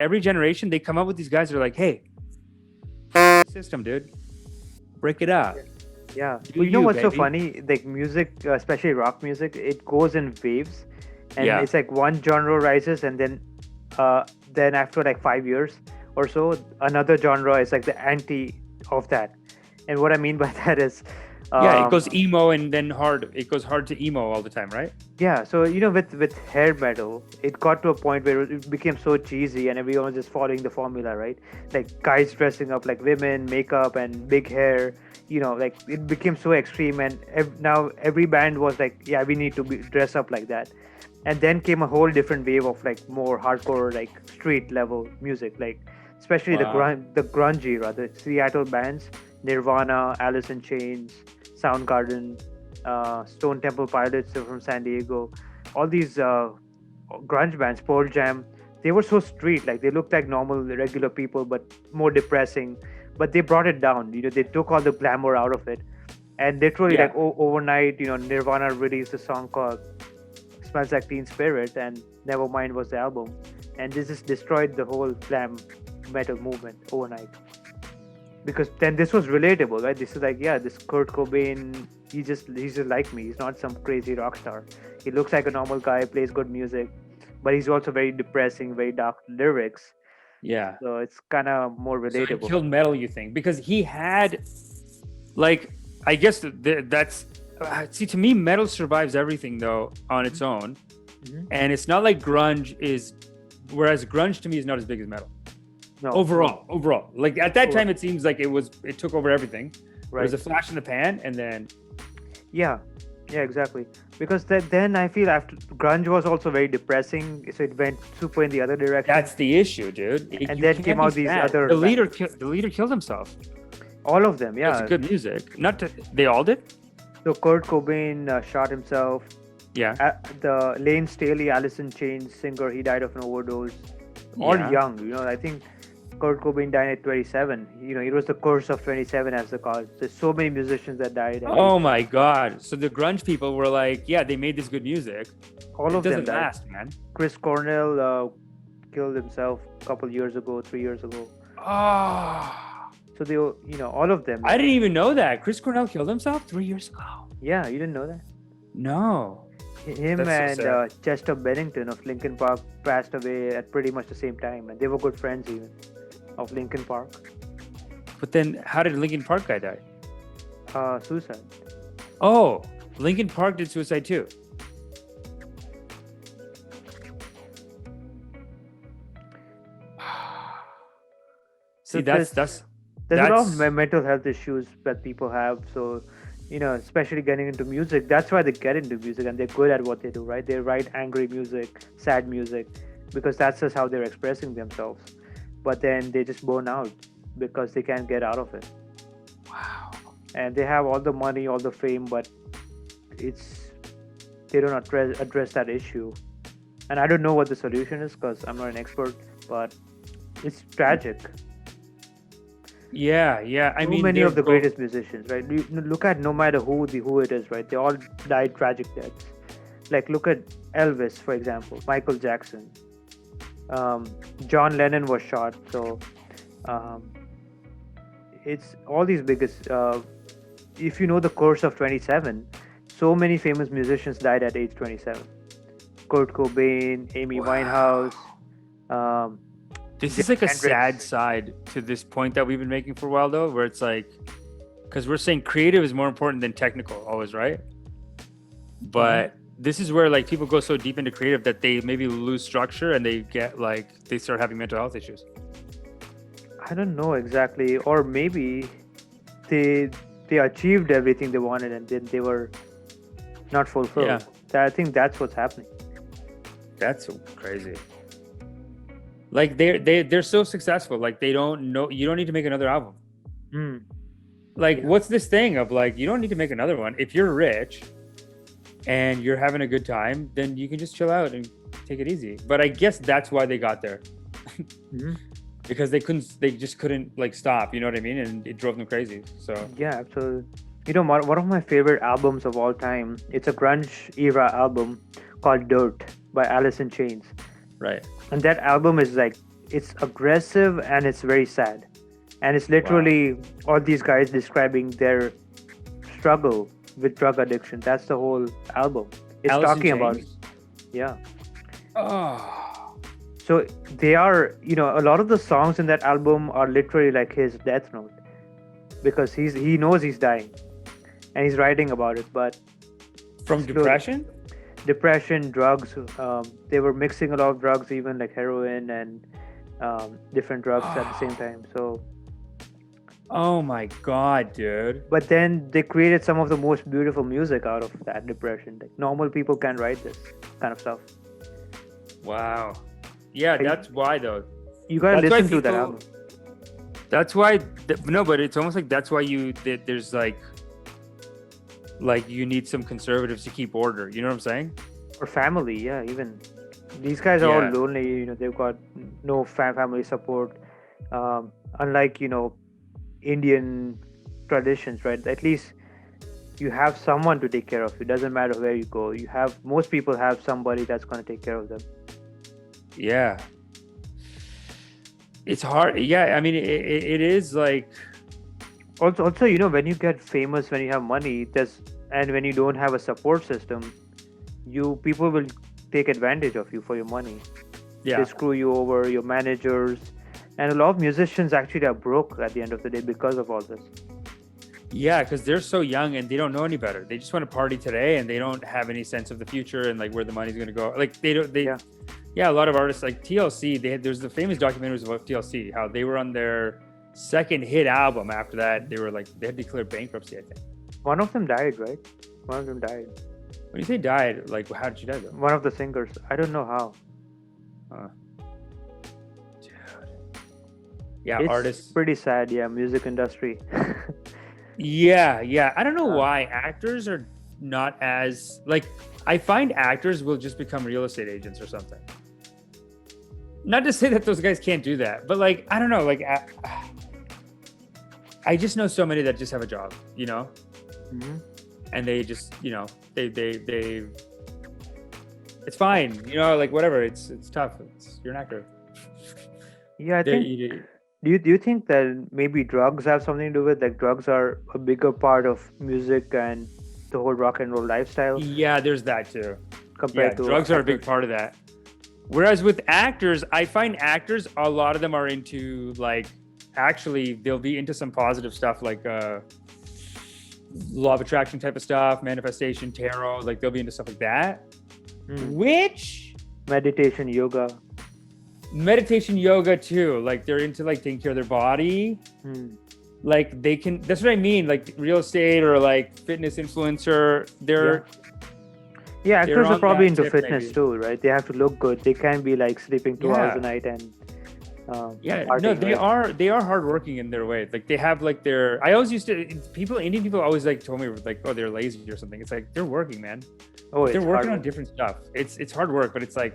every generation they come up with these guys that are like, hey, system, dude, break it up, Yeah. do Well, you know you, what's so baby. funny? Like music, especially rock music, it goes in waves, and Yeah, it's like one genre rises, and then after like 5 years or so, another genre is like the anti of that. And what I mean by that is, yeah, it um, goes emo and then hard. It goes hard to emo all the time, right? yeah. So with hair metal, it got to a point where it became so cheesy, and everyone was just following the formula, right? Like guys dressing up like women, makeup and big hair. Like it became so extreme, and now every band was like, yeah, we need to dress up like that. And then came a whole different wave of like more hardcore, like street level music, like especially Wow. the grunge era, the Seattle bands, Nirvana, Alice in Chains, Soundgarden, Stone Temple Pilots from San Diego, all these grunge bands, Pearl Jam. They were so street, like they looked like normal regular people but more depressing. But they brought it down, they took all the glamour out of it. And literally, Yeah. like overnight, Nirvana released a song called Smells Like Teen Spirit, and Nevermind was the album. And this just destroyed the whole glam metal movement overnight. Because then this was relatable, right? This is like, yeah, this Kurt Cobain, he's just like me. He's not some crazy rock star. He looks like a normal guy, plays good music, but he's also very depressing, very dark lyrics. Yeah. So it's kind of more So it relatable. killed metal, you think? Because he had, like, I guess that's see, to me, metal survives everything though on its own, Hmm. and it's not like grunge is. Whereas grunge to me is not as big as metal No, no, overall. Like at that over, time, it seems like it took over everything. It was right? a flash in the pan, and then Yeah, yeah, exactly. Because then I feel after grunge was also very depressing, so it went super in the other direction, that's the issue, dude. and You then can't came be out these sad. other The leader killed himself. all of them. It was Yeah. good music. Not to, they all did. So Kurt Cobain shot himself. Yeah, The Lane Staley, Alice in Chains singer, he died of an overdose. All yeah. young, I think Kurt Cobain died at 27. It was the curse of 27, as they call it. There's so many musicians that died at age Oh my 27. god. So the grunge people were like, yeah, they made this good music. All It of them doesn't died. last, man. Chris Cornell killed himself a couple years ago, 3 years ago. Oh, So all of them, I didn't even know that. Chris Cornell killed himself 3 years ago. yeah, you didn't know that. No. Him That's so and sad. Chester Bennington of Linkin Park passed away at pretty much the same time, and they were good friends even of Linkin Park. But then how did Linkin Park guy die? Suicide. Oh, Linkin Park did suicide too. So See, that's there's a lot of that's mental health issues that people have. So, especially getting into music, that's why they get into music, and they're good at what they do, right? They write angry music, sad music, because that's just how they're expressing themselves. But then they just burn out because they can't get out of it. wow. And they have all the money, all the fame, but it's they don't address that issue. And I don't know what the solution is because I'm not an expert, but it's tragic. Yeah, yeah. I So mean, many they're of the both. greatest musicians, right? Look at no matter who it is, right? They all died tragic deaths. Like look at Elvis, for example, Michael Jackson, um, John Lennon was shot. So um, it's all these biggest. If you know the course of 27, so many famous musicians died at age 27. Kurt Cobain, Amy Winehouse, Wow. um, This is Jimi like a sad Hendrix. side to this point that we've been making for a while, though, where it's like, because we're saying creative is more important than technical, always, right? Mhm. But this is where like people go so deep into creative that they maybe lose structure and they get like they start having mental health issues. I don't know exactly, or maybe they they achieved everything they wanted and then they were not Yeah, fulfilled. I think that's what's happening. that's so crazy. Like they're so successful, like they don't know you don't need to make another album. Hmm. Like Yeah. what's this thing of like you don't need to make another one if you're rich and you're having a good time, then you can just chill out and take it easy. But I guess that's why they got there Hmm. because they just couldn't like stop. You know what I mean? And it drove them crazy. So Yeah, absolutely. One of my favorite albums of all time. It's a grunge era album called "Dirt" by Alice in Chains, right, and that album is like it's aggressive and it's very sad, and it's literally all these guys describing their struggle with drug addiction. That's the whole album. It's Alice in talking about it. Chains? Yeah. Oh, So they are, a lot of the songs in that album are literally like his death note, because he knows he's dying, and he's writing about it. But from slowly- depression? drugs. They were mixing a lot of drugs, even like heroin and different drugs at the same time. So, Oh my god, dude. but then they created some of the most beautiful music out of that depression. Like normal people can't write this kind of stuff. Wow. Yeah, that's why though. You gotta That's why listen to that people- album. That's why. No, but it's almost like that's why there's like you need some conservatives to keep order. You know what I'm saying? Or family, yeah. Even these guys are Yeah. all lonely. They've got no family support. Unlike Indian traditions, right? At least you have someone to take care of you. Doesn't matter where you go. Most people have somebody that's going to take care of them. Yeah. It's hard. Yeah, I mean, it is like. Also, when you get famous, when you have money, and when you don't have a support system, people will take advantage of you for your money. Yeah. They screw you over, your managers, and a lot of musicians actually are broke at the end of the day because of all this. Yeah, because they're so young and they don't know any better. They just want to party today and they don't have any sense of the future and like where the money's going to go. Like they don't. Yeah, a lot of artists like TLC. There's the famous documentaries about TLC, how they were on their second hit album. After that, they had declared bankruptcy, I think. One of them died, right? One of them died. When you say died, like how did she die though? One of the singers. I don't know how. Dude. Yeah, It's artists. pretty sad. Yeah, music industry. Yeah. I don't know why actors are not as like. I find actors will just become real estate agents or something. Not to say that those guys can't do that, but like I don't know. Like I just know so many that just have a job, Mm-hmm. and they just they. It's fine, like whatever. It's tough. You're an actor. Yeah, I think. Do you think that maybe drugs have something to do with, like, drugs are a bigger part of music and the whole rock and roll lifestyle Yeah, there's that too. compared to drugs are a big actors? part of that. Whereas with actors, I find actors, a lot of them are into like, actually, they'll be into some positive stuff like law of attraction type of stuff, manifestation, tarot. Like they'll be into stuff like that. Which Meditation, yoga. meditation, yoga too. Like they're into like taking care of their body. Like they can. That's what I mean. Like real estate or like fitness influencer. They're Yeah, actors are on probably that into tip, fitness maybe. too, right? They have to look good. They can't be like sleeping 2 hours Yeah. a night and Yeah, partying, no, they right? are hardworking in their way. Like they have like their. I always used to Indian people always like told me like, oh, they're lazy or something. It's like they're working, man. Oh, They're it's working hard on different stuff. It's hard work, but it's like,